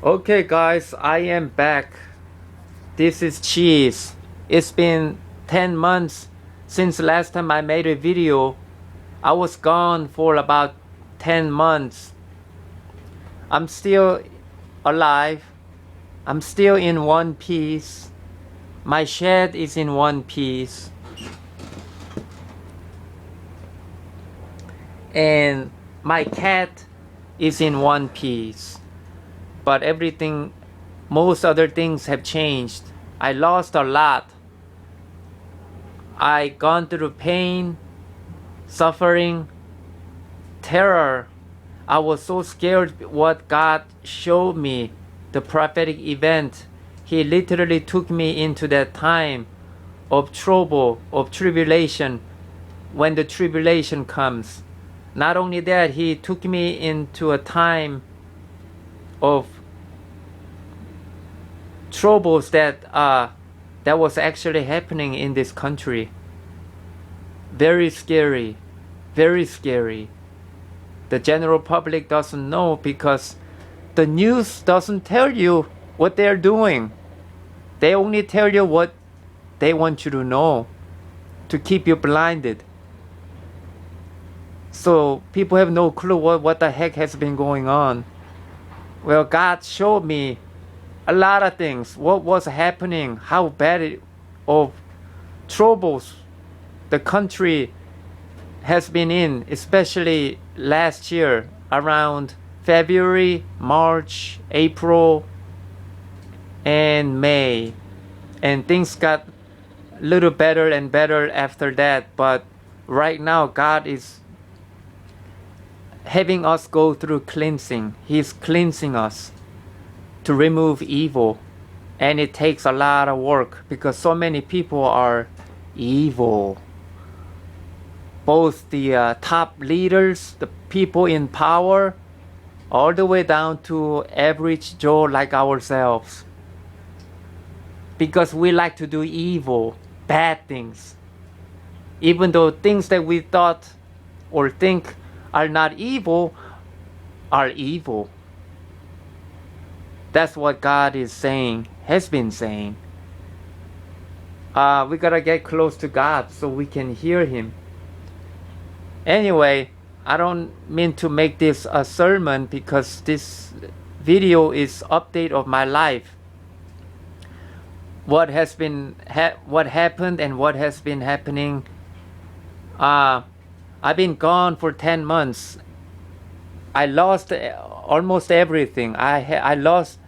Okay, guys, I am back. This is Cheese. It's been 10 months since last time I made a video. I was gone for about 10 months. I'm still alive. I'm still in one piece. My shed is in one piece. And my cat is in one piece. But everything, most other things have changed. I lost a lot. I gone through pain, suffering, terror. I was so scared what God showed me, the prophetic event. He literally took me into that time of trouble, of tribulation, when the tribulation comes. Not only that, He took me into a time of troubles that was actually happening in this country. Very scary, very scary. The general public doesn't know because the news doesn't tell you what they're doing. They only tell you what they want you to know to keep you blinded. So people have no clue what the heck has been going on. Well, God showed me a lot of things, what was happening, how bad of troubles the country has been in, especially last year around February, March, April, and May. And things got a little better and better after that. But right now, God is having us go through cleansing. He's cleansing us to remove evil. And it takes a lot of work because so many people are evil. Both the top leaders, the people in power, all the way down to average Joe like ourselves. Because we like to do evil, bad things. Even though things that we thought or think are not evil, are evil. That's what God is saying, has been saying. We gotta get close to God so we can hear Him. Anyway, I don't mean to make this a sermon because this video is update of my life. What has been what happened and what has been happening. I've been gone for 10 months. I lost almost everything. I lost.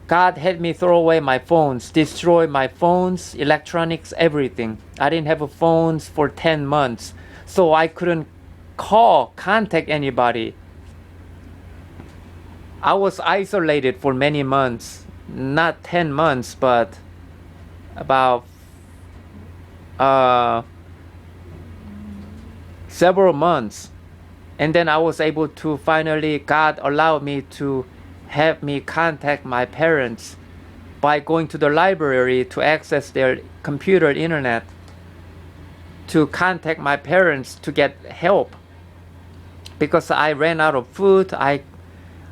God had me throw away my phones, destroy my phones, electronics, everything. I didn't have phones for 10 months. So I couldn't contact anybody. I was isolated for many months. Not 10 months, but about several months. And then I was able to finally, God allowed me to have me contact my parents by going to the library to access their computer internet, to contact my parents to get help. Because I ran out of food, I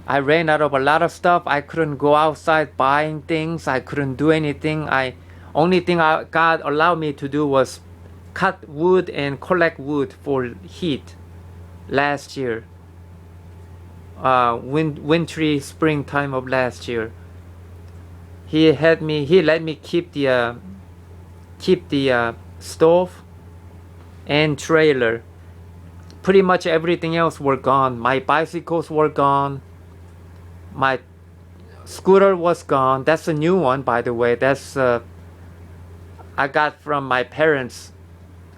ran out of a lot of stuff. I couldn't go outside buying things. I couldn't do anything. Only thing God allowed me to do was cut wood and collect wood for heat last year. Wintry springtime of last year. He let me keep the stove and trailer. Pretty much everything else were gone. My bicycles were gone. My scooter was gone. That's a new one, by the way. That's I got from my parents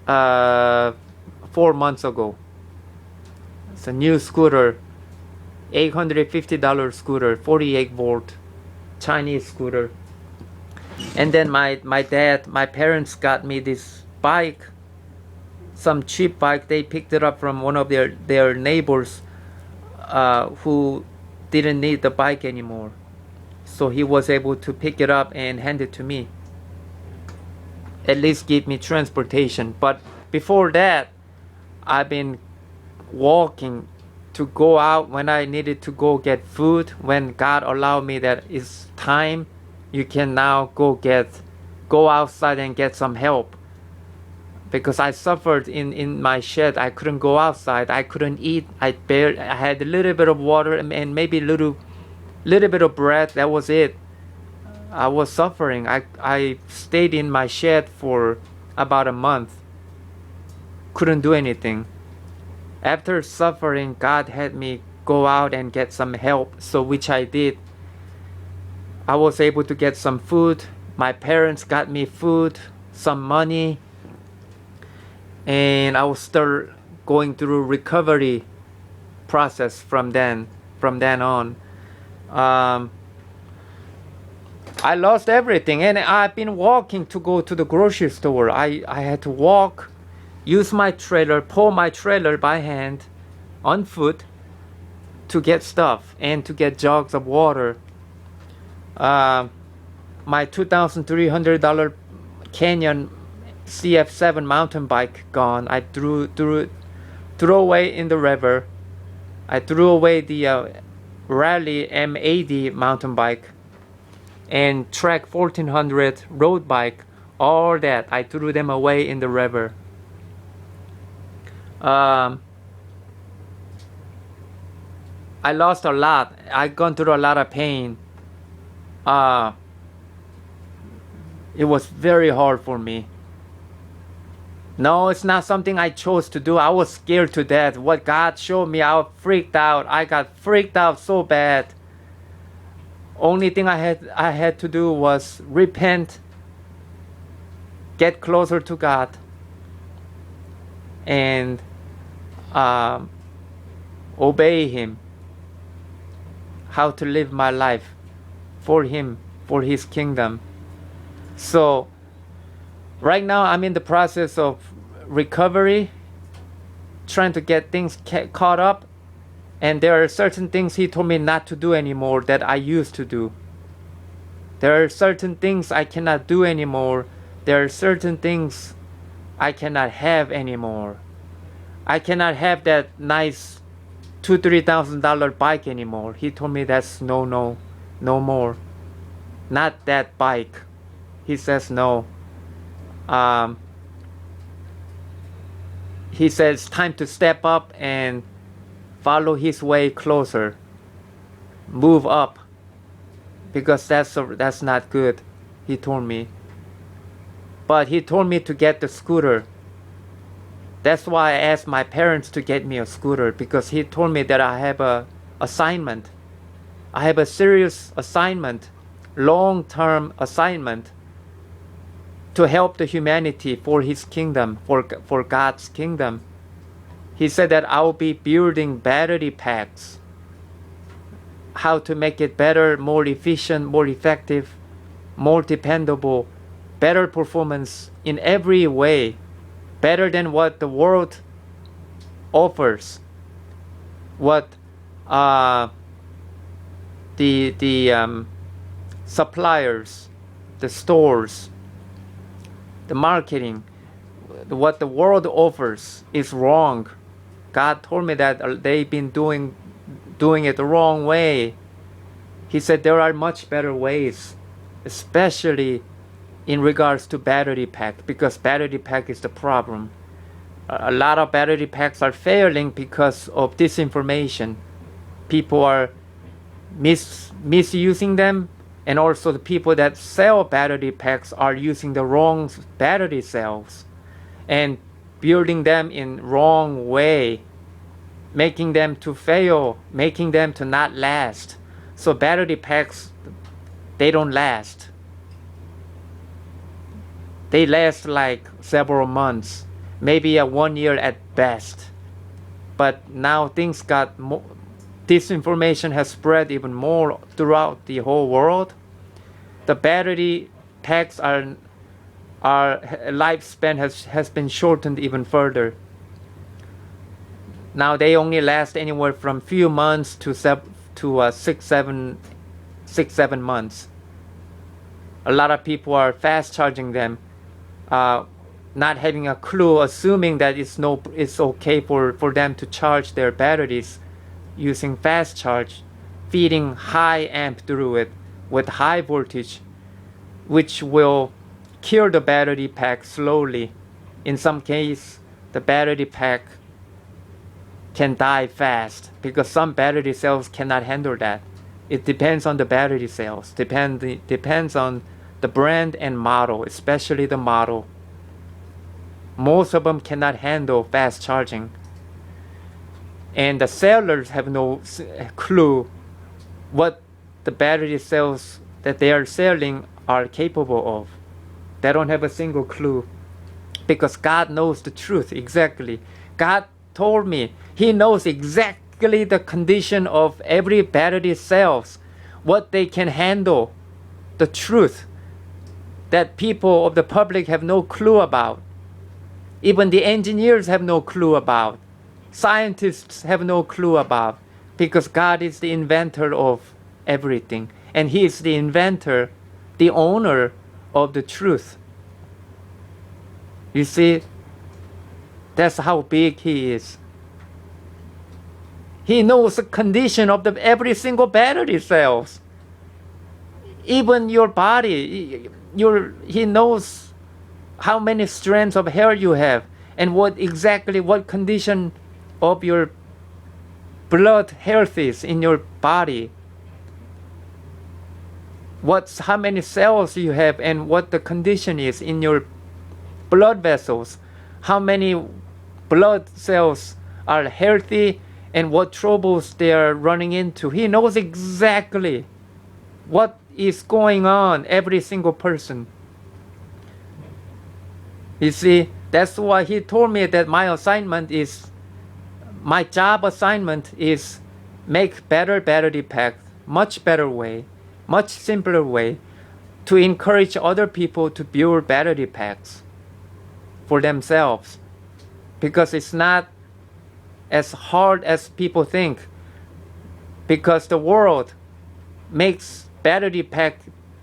4 months ago. It's a new scooter, $850 scooter, 48 volt, Chinese scooter. And then my parents got me this bike, some cheap bike. They picked it up from one of their neighbors who didn't need the bike anymore. So he was able to pick it up and hand it to me. At least give me transportation. But before that, I've been walking to go out, when I needed to go get food, when God allowed me that it's time, you can now go outside and get some help. Because I suffered in my shed. I couldn't go outside. I couldn't eat. I had a little bit of water and maybe little bit of bread. That was it. I was suffering. I stayed in my shed for about a month. Couldn't do anything. After suffering, God had me go out and get some help, so which I did. I was able to get some food. My parents got me food, some money, and I was still going through recovery process from then on. I lost everything, and I've been walking to go to the grocery store. I had to walk, use my trailer, pull my trailer by hand, on foot, to get stuff and to get jugs of water. My $2,300 Canyon CF7 mountain bike gone. I threw away in the river. I threw away the Rally M80 mountain bike and Trek 1400 road bike. All that I threw them away in the river. I lost a lot. I gone through a lot of pain. It was very hard for me. No, it's not something I chose to do. I was scared to death. What God showed me, I freaked out. I got freaked out so bad. Only thing I had to do was repent, get closer to God, and obey Him. How to live my life for Him, for His kingdom. So right now I'm in the process of recovery, trying to get things caught up, and there are certain things He told me not to do anymore that I used to do. There are certain things I cannot do anymore. There are certain things I cannot have anymore. I cannot have that nice $2,000-3,000 bike anymore. He told me that's no more. Not that bike. He says no. He says time to step up and follow His way closer. Move up, because that's not good. He told me. But He told me to get the scooter. That's why I asked my parents to get me a scooter, because He told me that I have a assignment. I have a serious assignment, long-term assignment, to help the humanity for His kingdom, for God's kingdom. He said that I will be building battery packs. How to make it better, more efficient, more effective, more dependable, better performance in every way, better than what the world offers, what the suppliers, the stores, the marketing, what the world offers is wrong. God told me that they've been doing it the wrong way. He said there are much better ways, especially in regards to battery pack, because battery pack is the problem. A lot of battery packs are failing because of disinformation. People are misusing them, and also the people that sell battery packs are using the wrong battery cells and building them in wrong way, making them to fail, making them to not last. So battery packs, they don't last. They last like several months, maybe 1 year at best. But now things got more, disinformation has spread even more throughout the whole world. The battery packs our lifespan has been shortened even further. Now they only last anywhere from few months to 6-7 months. A lot of people are fast charging them, not having a clue, assuming that it's okay for them to charge their batteries using fast charge, feeding high amp through it with high voltage, which will kill the battery pack slowly. In some case, the battery pack can die fast because some battery cells cannot handle that. It depends on the battery cells, depends on the brand and model, especially the model. Most of them cannot handle fast charging. And the sellers have no clue what the battery cells that they are selling are capable of. They don't have a single clue because God knows the truth exactly. God told me He knows exactly the condition of every battery cells, what they can handle, the truth that people of the public have no clue about. Even the engineers have no clue about. Scientists have no clue about, because God is the inventor of everything, and He is the inventor, the owner of the truth. You see, that's how big He is. He knows the condition of every single battery cells. Even your body, He knows how many strands of hair you have and what condition of your blood health is in your body. How many cells you have and what the condition is in your blood vessels. How many blood cells are healthy and what troubles they are running into. He knows exactly what is going on, every single person. You see, that's why He told me that my job assignment is make better battery packs, much better way, much simpler way to encourage other people to build battery packs for themselves. Because it's not as hard as people think. Because the world makes battery pack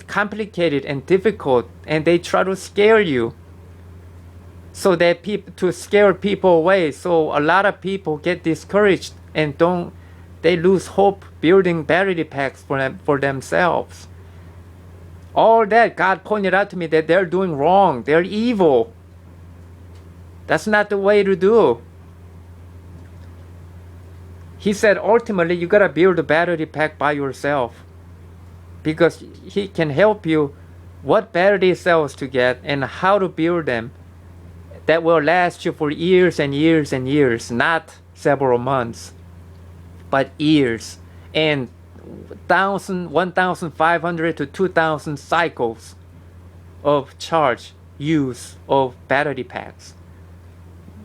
complicated and difficult, and they try to scare you. So that to scare people away. So a lot of people get discouraged and they lose hope building battery packs for themselves. All that God pointed out to me that they're doing wrong. They're evil. That's not the way to do. He said ultimately you gotta build a battery pack by yourself, because He can help you what battery cells to get and how to build them that will last you for years and years and years, not several months, but years and 1,500 to 2,000 cycles of charge use of battery packs,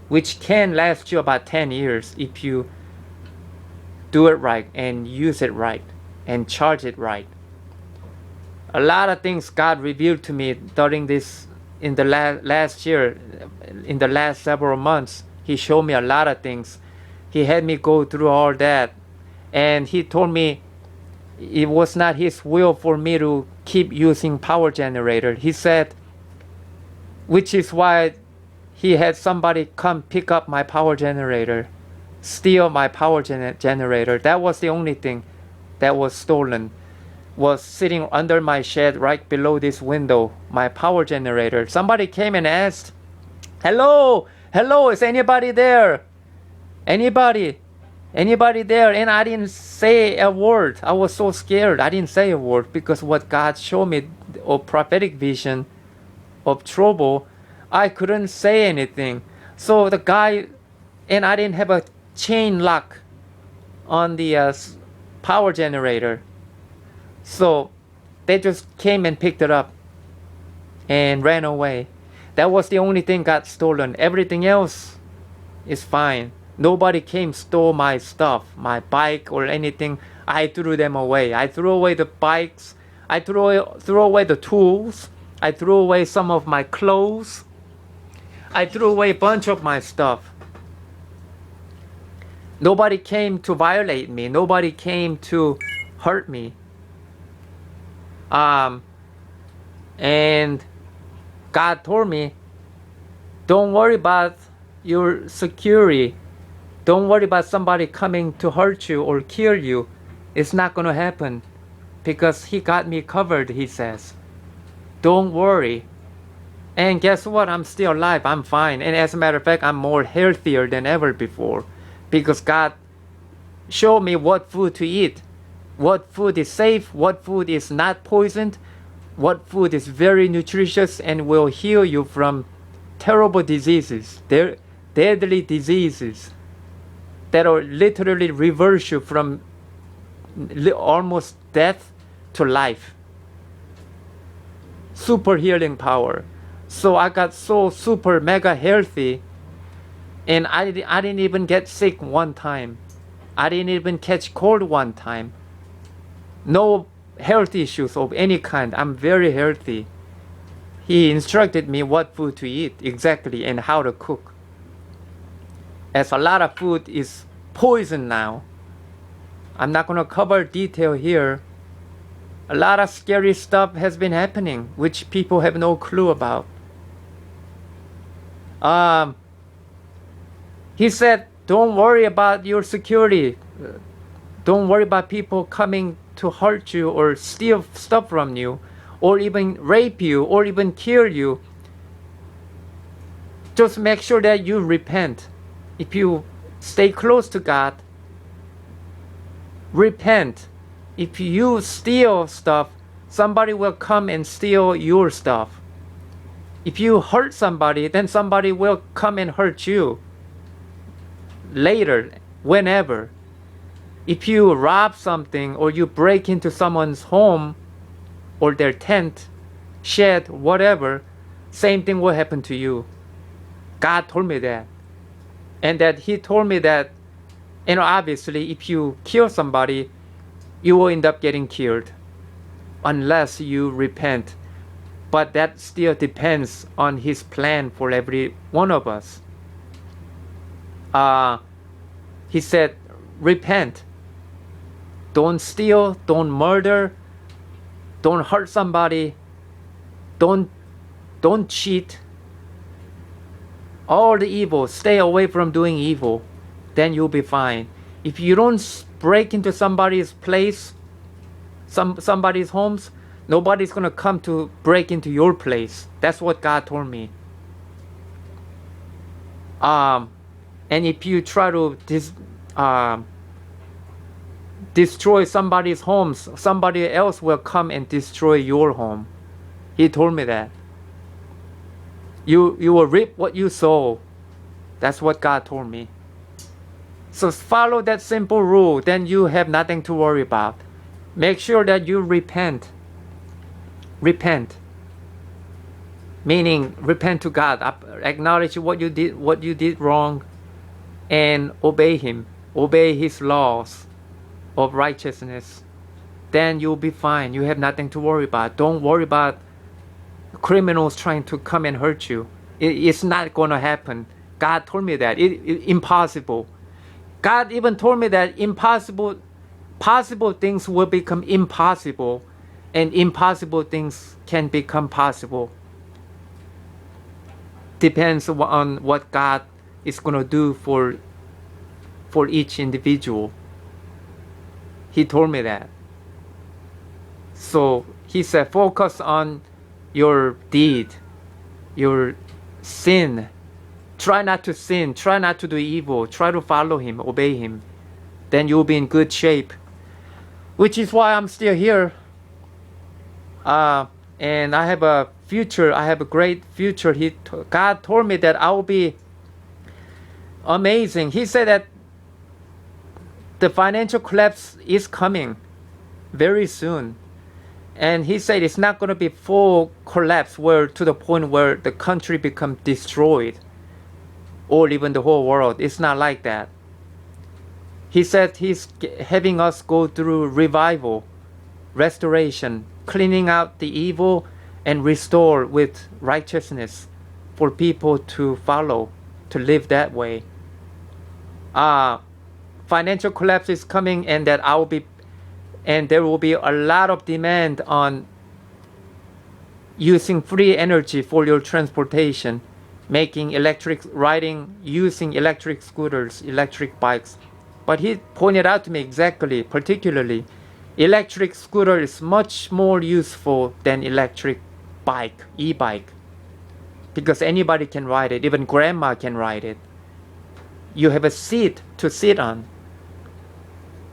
which can last you about 10 years if you do it right and use it right and charge it right. A lot of things God revealed to me during this in the last year, in the last several months. He showed me a lot of things. He had me go through all that, and He told me it was not His will for me to keep using power generator. He said, which is why He had somebody come pick up my power generator, steal my power generator. That was the only thing that was stolen, was sitting under my shed right below this window, my power generator. Somebody came and asked, hello, is anybody there? Anybody there? And I didn't say a word. I was so scared. I didn't say a word, because what God showed me of prophetic vision of trouble, I couldn't say anything. So the guy, and I didn't have a chain lock on the power generator. So they just came and picked it up and ran away. That was the only thing got stolen. Everything else is fine. Nobody came stole my stuff, my bike or anything. I threw them away. I threw away the bikes. I threw away the tools. I threw away some of my clothes. I threw away a bunch of my stuff. Nobody came to violate me. Nobody came to hurt me. And God told me, don't worry about your security. Don't worry about somebody coming to hurt you or kill you. It's not going to happen because he got me covered, he says. Don't worry. And guess what? I'm still alive. I'm fine. And as a matter of fact, I'm more healthier than ever before because God showed me what food to eat, what food is safe, what food is not poisoned, what food is very nutritious and will heal you from terrible diseases, deadly diseases that will literally reverse you from almost death to life. Super healing power. So I got so super mega healthy, and I didn't even get sick one time. I didn't even catch cold one time. No health issues of any kind. I'm very healthy. He instructed me what food to eat exactly and how to cook. As a lot of food is poison now. I'm not going to cover detail here. A lot of scary stuff has been happening, which people have no clue about. He said, don't worry about your security. Don't worry about people coming to hurt you or steal stuff from you or even rape you or even kill you. Just make sure that you repent. If you stay close to God, repent. If you steal stuff, somebody will come and steal your stuff. If you hurt somebody, then somebody will come and hurt you later, whenever. If you rob something or you break into someone's home or their tent, shed, whatever, same thing will happen to you. God told me that. And that he told me that, obviously, if you kill somebody, you will end up getting killed unless you repent. But that still depends on his plan for every one of us. He said, repent. Don't steal, don't murder, don't hurt somebody, don't cheat. All the evil, stay away from doing evil, then you'll be fine. If you don't break into somebody's place, somebody's homes, nobody's going to come to break into your place. That's what God told me. And if you try to destroy somebody's homes, somebody else will come and destroy your home. He told me that. You will reap what you sow. That's what God told me. So follow that simple rule, then you have nothing to worry about. Make sure that you repent. Repent. Meaning repent to God. Acknowledge what you did wrong, and obey him. Obey his laws of righteousness. Then you'll be fine. You have nothing to worry about. Don't worry about criminals trying to come and hurt you. It's not going to happen. God told me that. Impossible. God even told me that possible things will become impossible, and impossible things can become possible. Depends on what God is going to do for each individual. He told me that. So he said, focus on your deed, your sin. Try not to sin. Try not to do evil. Try to follow him, obey him. Then you'll be in good shape. Which is why I'm still here. And I have a future. I have a great future. God told me that I will be amazing. He said that the financial collapse is coming very soon. And he said it's not going to be full collapse to the point where the country becomes destroyed or even the whole world. It's not like that. He said he's having us go through revival, restoration, cleaning out the evil and restore with righteousness for people to follow, to live that way. Financial collapse is coming, and that there will be a lot of demand on using free energy for your transportation. using electric scooters, electric bikes. But he pointed out to me exactly, particularly, electric scooter is much more useful than electric bike, e-bike, because anybody can ride it, even grandma can ride it. You have a seat to sit on,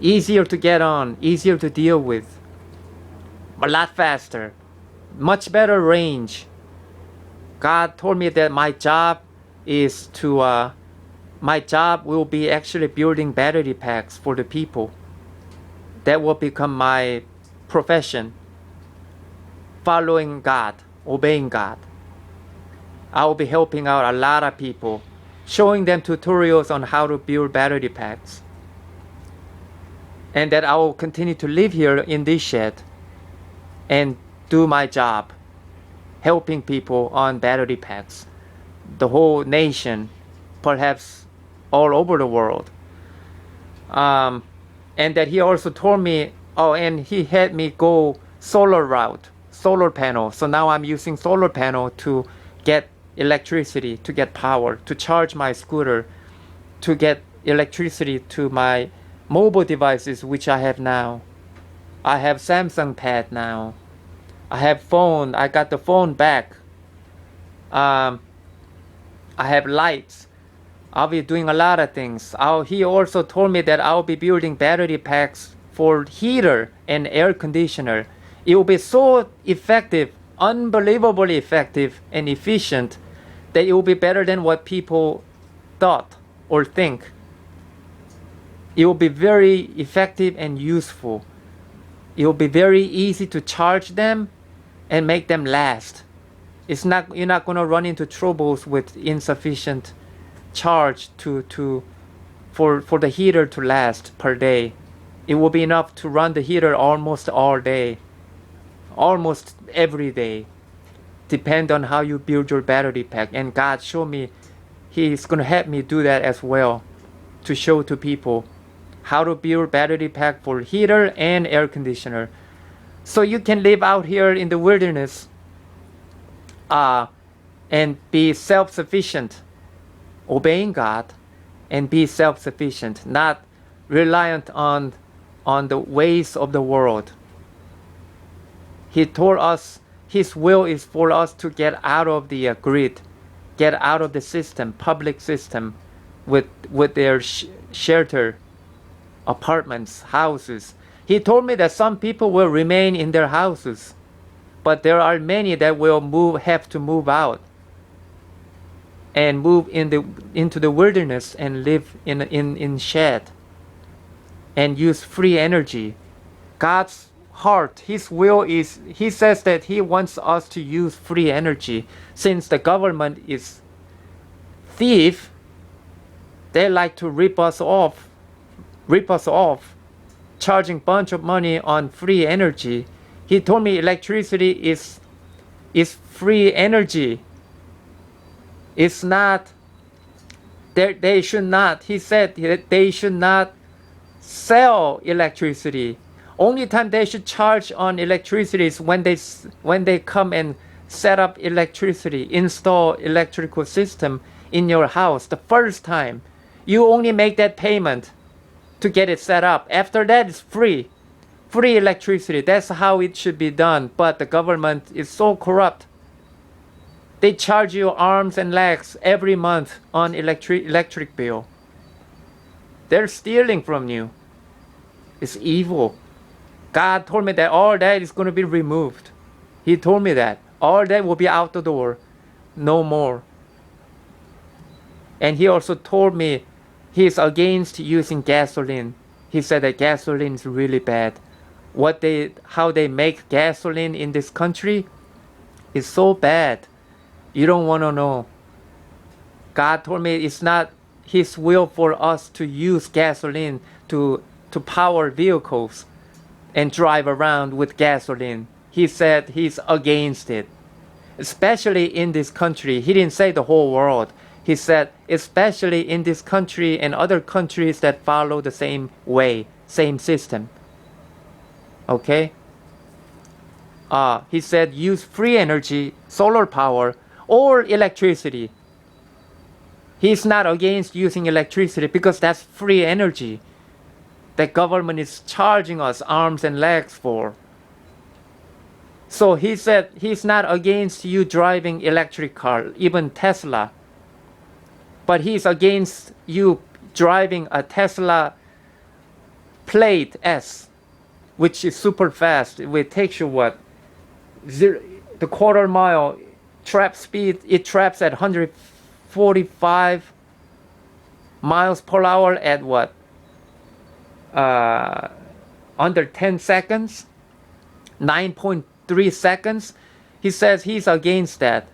easier to get on, easier to deal with, a lot faster, much better range. God told me that my job will be actually building battery packs for the people. That will become my profession. Following God, obeying God. I will be helping out a lot of people, showing them tutorials on how to build battery packs. And that I will continue to live here in this shed and do my job, helping people on battery packs, the whole nation, perhaps all over the world. And that he also told me, and he had me go solar route, solar panel. So now I'm using solar panel to get electricity, to get power, to charge my scooter, to get electricity to my mobile devices, which I have now. I have Samsung Pad now. I have phone. I got the phone back. I have lights. I'll be doing a lot of things. He also told me that I'll be building battery packs for heater and air conditioner. It will be so effective, unbelievably effective and efficient, that it will be better than what people thought or think. It will be very effective and useful. It will be very easy to charge them and make them last. You're not going to run into troubles with insufficient charge for the heater to last per day. It will be enough to run the heater almost all day, almost every day. Depend on how you build your battery pack. And God showed me, He's going to help me do that as well, to show to people how to build battery pack for heater and air conditioner. So you can live out here in the wilderness and be self-sufficient, obeying God, and be self-sufficient, not reliant on the ways of the world. He told us His will is for us to get out of the grid, get out of the system, public system, with their shelter, apartments, houses. He told me that some people will remain in their houses, but there are many that will have to move out and move into the wilderness and live in shed and use free energy. God's heart, His will is, He says that He wants us to use free energy. Since the government is thief, they like to rip us off, charging bunch of money on free energy. He told me electricity is free energy. It's not, they should not, he said that they should not sell electricity. Only time they should charge on electricity is when they come and set up electricity, install electrical system in your house. The first time, you only make that payment to get it set up. After that, it's free electricity. That's how it should be done. But the government is so corrupt. They charge you arms and legs every month on electric bill. They're stealing from you. It's evil. God told me that all that is going to be removed. He told me that. All that will be out the door. No more. And He also told me He's against using gasoline. He said that gasoline is really bad. How they make gasoline in this country is so bad. You don't want to know. God told me it's not His will for us to use gasoline to power vehicles and drive around with gasoline. He said He's against it. Especially in this country. He didn't say the whole world. He said especially in this country and other countries that follow the same way, same system. Okay? He said use free energy, solar power, or electricity He's not against using electricity because that's free energy that government is charging us arms and legs for. So he said he's not against you driving electric car, even Tesla. But he's against you driving a Tesla Plate S, which is super fast. It takes you what? The quarter mile trap speed, it traps at 145 miles per hour at what? Under 10 seconds, 9.3 seconds. He says he's against that.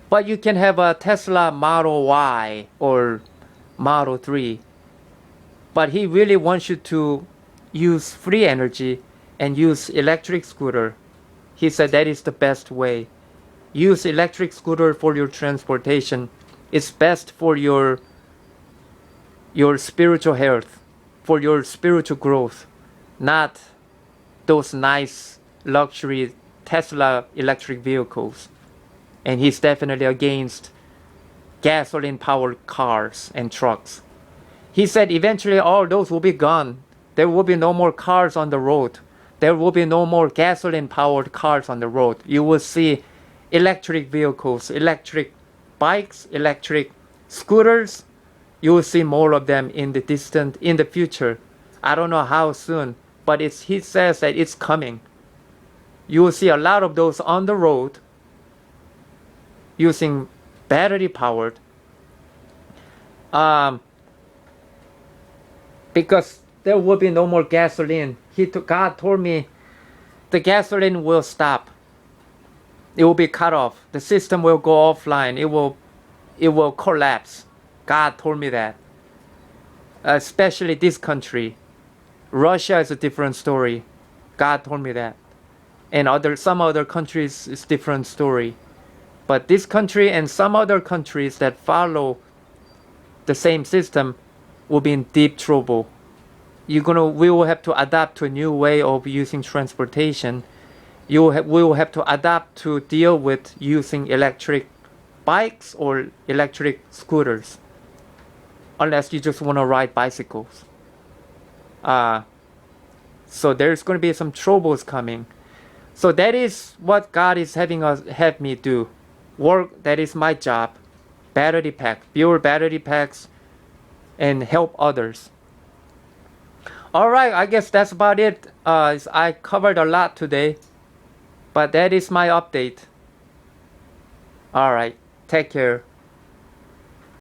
But you can have a Tesla Model Y or Model 3. But he really wants you to use free energy and use electric scooter. He said that is the best way. Use electric scooter for your transportation. It's best for your spiritual health, for your spiritual growth, not those nice luxury Tesla electric vehicles. And he's definitely against gasoline powered cars and trucks. He said eventually all those will be gone. There will be no more cars on the road. There will be no more gasoline powered cars on the road. You will see electric vehicles, electric bikes, electric scooters. You will see more of them in the future. I don't know how soon, but he says that it's coming. You will see a lot of those on the road using battery powered. Because there will be no more gasoline. God told me the gasoline will stop. It will be cut off. The system will go offline. It will collapse. God told me that. Especially this country. Russia is a different story. God told me that. And some other countries is different story. But this country and some other countries that follow the same system will be in deep trouble. We will have to adapt to a new way of using transportation. We will have to adapt to deal with using electric bikes or electric scooters. Unless you just want to ride bicycles. So there's going to be some troubles coming. So that is what God is have me do. Work, that is my job. Battery pack, build battery packs and help others. Alright, I guess that's about it. I covered a lot today. But that is my update. Alright, take care.